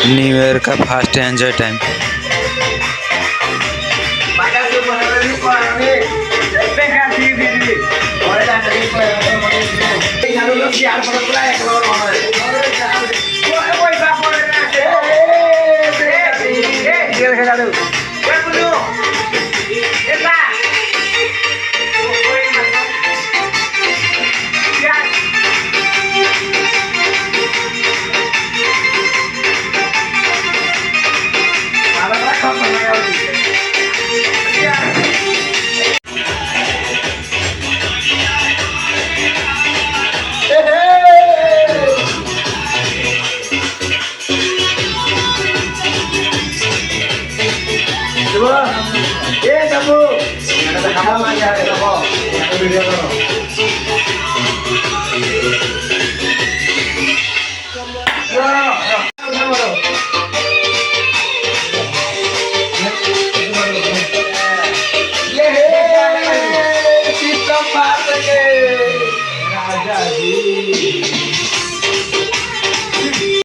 New year का fast enjoy time. Coba, kamu. Ada kamar lagi ada kok. Video